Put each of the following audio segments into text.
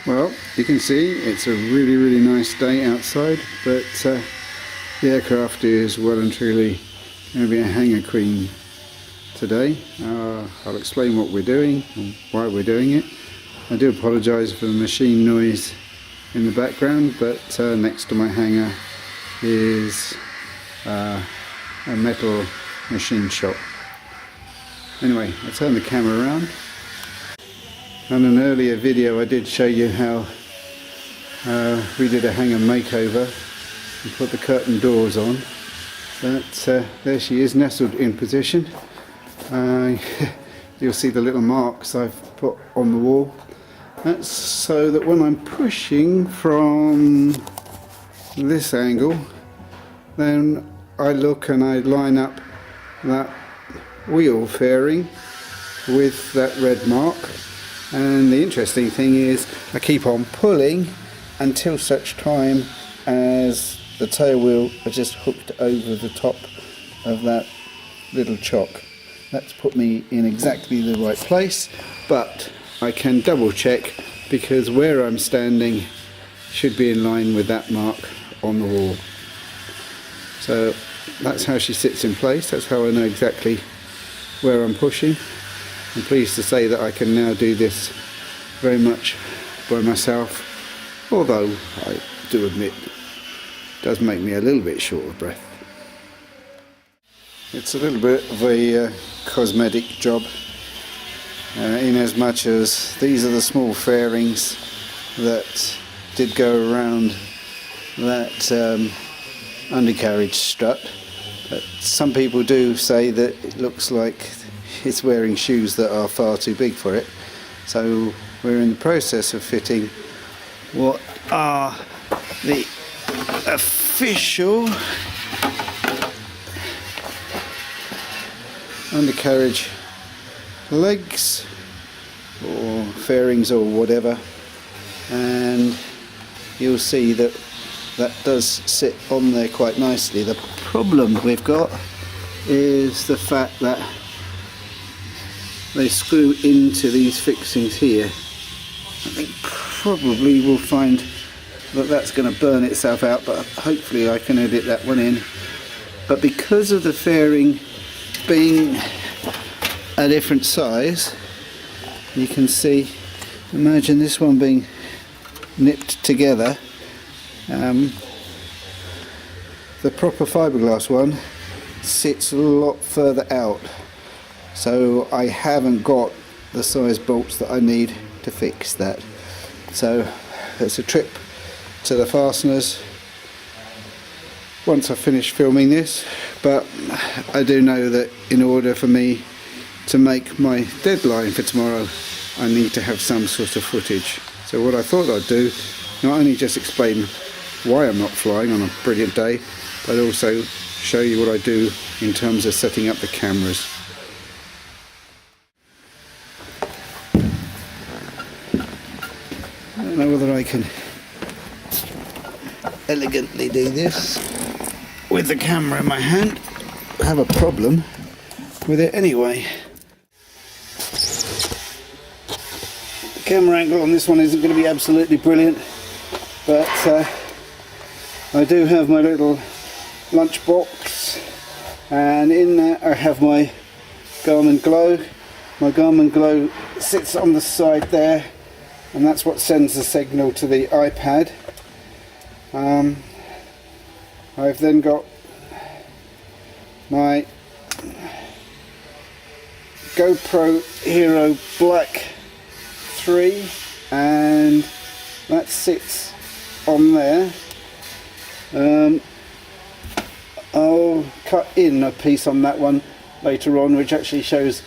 Well, you can see it's a really nice day outside, but the aircraft is well and truly going to be a hangar queen today. I'll explain what we're doing and why we're doing it. I do apologise for the machine noise in the background, but next to my hangar is a metal machine shop. Anyway, I'll turn the camera around. On an earlier video I did show you how we did a hangar makeover and put the curtain doors on. But there she is, nestled in position. You'll see the little marks I've put on the wall. That's so that when I'm pushing from this angle, then I look and I line up that wheel fairing with that red mark. And the interesting thing is I keep on pulling until such time as the tail wheel are just hooked over the top of that little chock. That's put me in exactly the right place, but I can double check because where I'm standing should be in line with that mark on the wall. So that's how she sits in place. That's how I know exactly where I'm pushing. I'm pleased to say that I can now do this very much by myself, although I do admit it does make me a little bit short of breath. It's a little bit of a cosmetic job, in as much as these are the small fairings that did go around that undercarriage strut. But some people do say that it looks like it's wearing shoes that are far too big for it, so we're in the process of fitting what are the official undercarriage legs or fairings or whatever, and you'll see that that does sit on there quite nicely. The problem we've got is the fact that they screw into these fixings here. I think probably we'll find that that's going to burn itself out, but hopefully I can edit that one in. But because of the fairing being a different size, you can see, imagine this one being nipped together. The proper fiberglass one sits a lot further out, so I haven't got the size bolts that I need to fix that. So it's a trip to the fasteners once I finish filming this, but I do know that in order for me to make my deadline for tomorrow, I need to have some sort of footage. So what I thought I'd do, not only just explain why I'm not flying on a brilliant day, but also show you what I do in terms of setting up the cameras. I don't know whether I can elegantly do this with the camera in my hand. I have a problem with it anyway. The camera angle on this one isn't going to be absolutely brilliant, but I do have my little lunch box, and in that I have my Garmin Glow. My Garmin Glow sits on the side there, and that's what sends the signal to the iPad. I've then got my GoPro Hero Black 3, and that sits on there. I'll cut in a piece on that one later on, which actually shows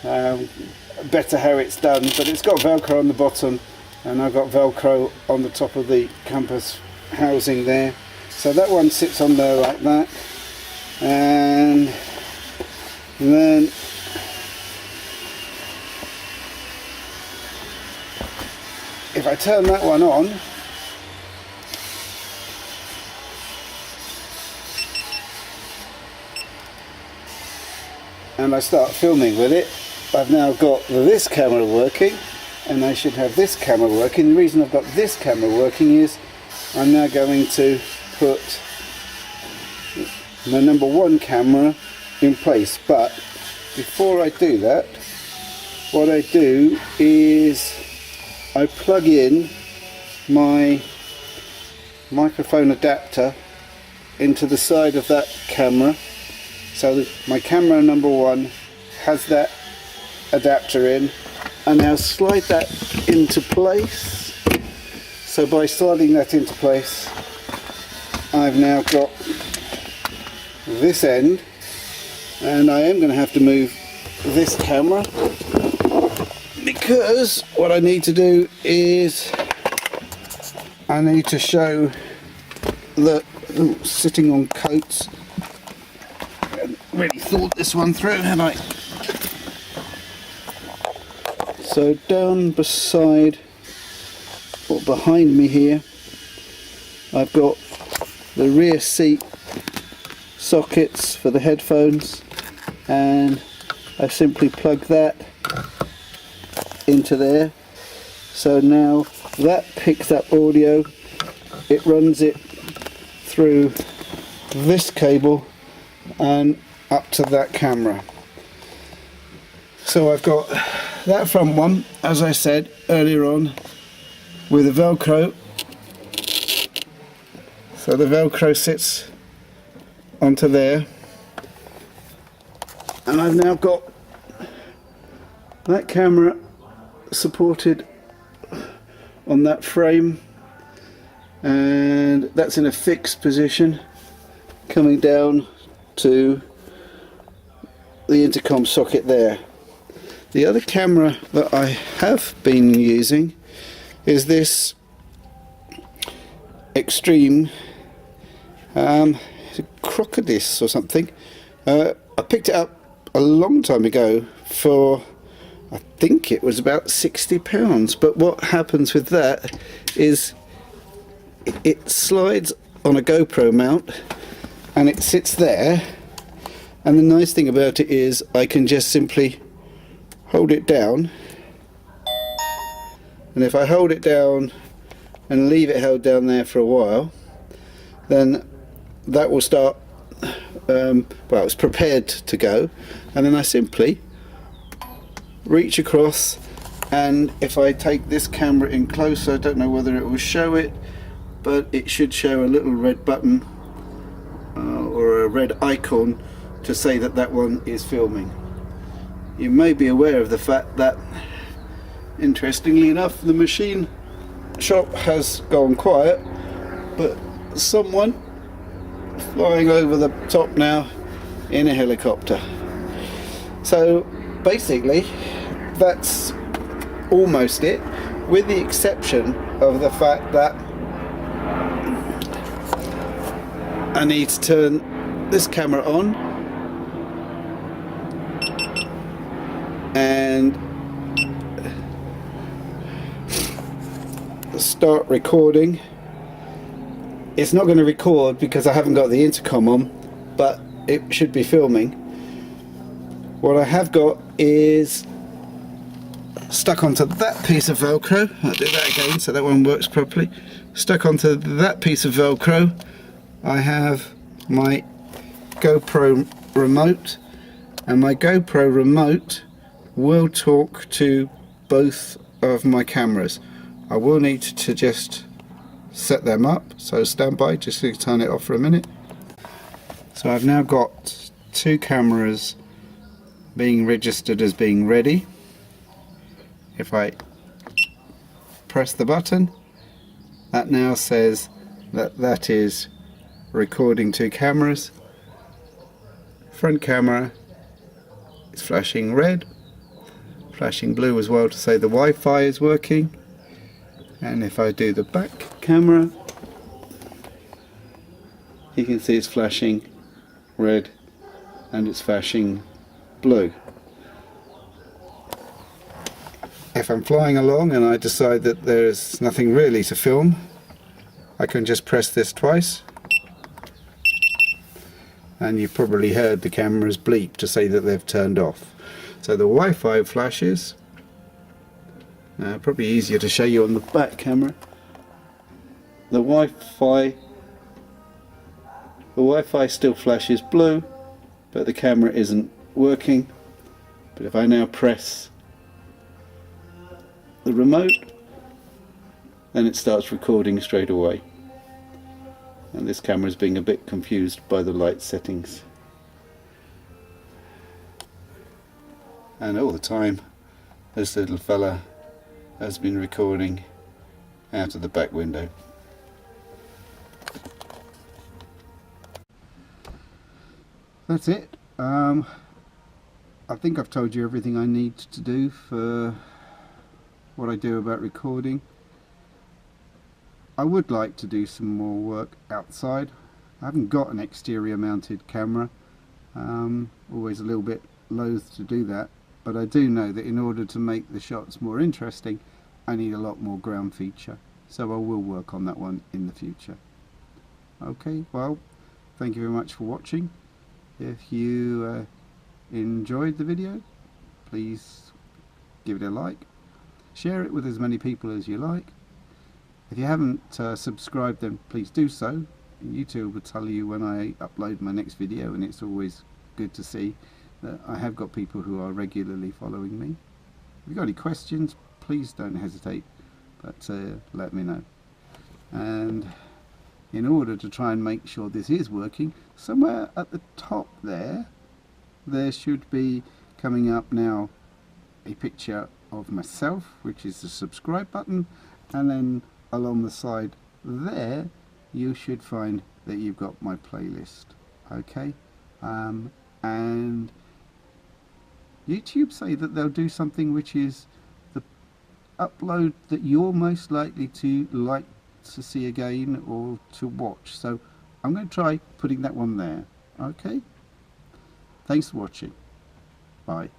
better how it's done, but it's got Velcro on the bottom, and I've got Velcro on the top of the compass housing there. So that one sits on there like that, and then if I turn that one on, and I start filming with it, I've now got this camera working, and I should have this camera working. The reason I've got this camera working is I'm now going to put my number 1 camera in place. But before I do that, what I do is I plug in my microphone adapter into the side of that camera, so that my camera number 1 has that adapter in. And now slide that into place. So by sliding that into place, I've now got this end, and I am going to have to move this camera, because what I need to do is I need to show that sitting on coats. I haven't really thought this one through, have I? So down beside or behind me here, I've got the rear seat sockets for the headphones, and I simply plug that into there. So now that picks up audio, it runs it through this cable and up to that camera. So I've got that front one, as I said earlier on, with a Velcro. So the Velcro sits onto there, and I've now got that camera supported on that frame, and that's in a fixed position coming down to the intercom socket there. The other camera that I have been using is this Extreme it's a Crocolis or something. I picked it up a long time ago for, I think it was about £60, but what happens with that is it slides on a GoPro mount and it sits there, and the nice thing about it is I can just simply hold it down, and if I hold it down and leave it held down there for a while, then that will start, well, it's prepared to go, and then I simply reach across, and if I take this camera in closer, I don't know whether it will show it, but it should show a little red button or a red icon to say that that one is filming. You may be aware of the fact that, interestingly enough, the machine shop has gone quiet, but someone flying over the top now in a helicopter. So basically that's almost it, with the exception of the fact that I need to turn this camera on and start recording. It's not going to record because I haven't got the intercom on, but it should be filming. What I have got is stuck onto that piece of Velcro. I'll do that again so that one works properly. Stuck onto that piece of Velcro, I have my GoPro remote, and my GoPro remote will talk to both of my cameras. I will need to just set them up, so stand by just to turn it off for a minute. So I've now got two cameras being registered as being ready. If I press the button, that now says that that is recording two cameras. Front camera is flashing red, flashing blue as well to say the Wi-Fi is working. And if I do the back camera, you can see it's flashing red and it's flashing blue. If I'm flying along and I decide that there's nothing really to film, I can just press this twice, and you've probably heard the cameras bleep to say that they've turned off. So the Wi-Fi flashes, Probably easier to show you on the back camera. The Wi-Fi still flashes blue, but the camera isn't working. But if I now press the remote, then it starts recording straight away. And this camera is being a bit confused by the light settings. And all the time this little fella has been recording out of the back window. That's it. I think I've told you everything I need to do for what I do about recording. I would like to do some more work outside. I haven't got an exterior mounted camera. Always a little bit loath to do that, but I do know that in order to make the shots more interesting, I need a lot more ground feature. So I will work on that one in the future. Okay, well, thank you very much for watching. If you enjoyed the video, please give it a like. Share it with as many people as you like. If you haven't subscribed, then please do so. YouTube will tell you when I upload my next video, and it's always good to see that I have got people who are regularly following me. If you've got any questions, please don't hesitate, but let me know. And in order to try and make sure this is working, somewhere at the top there should be coming up now a picture of myself, which is the subscribe button, and then along the side there you should find that you've got my playlist. Okay, and YouTube say that they'll do something which is the upload that you're most likely to like to see again or to watch, so I'm going to try putting that one there. Okay, thanks for watching. Bye.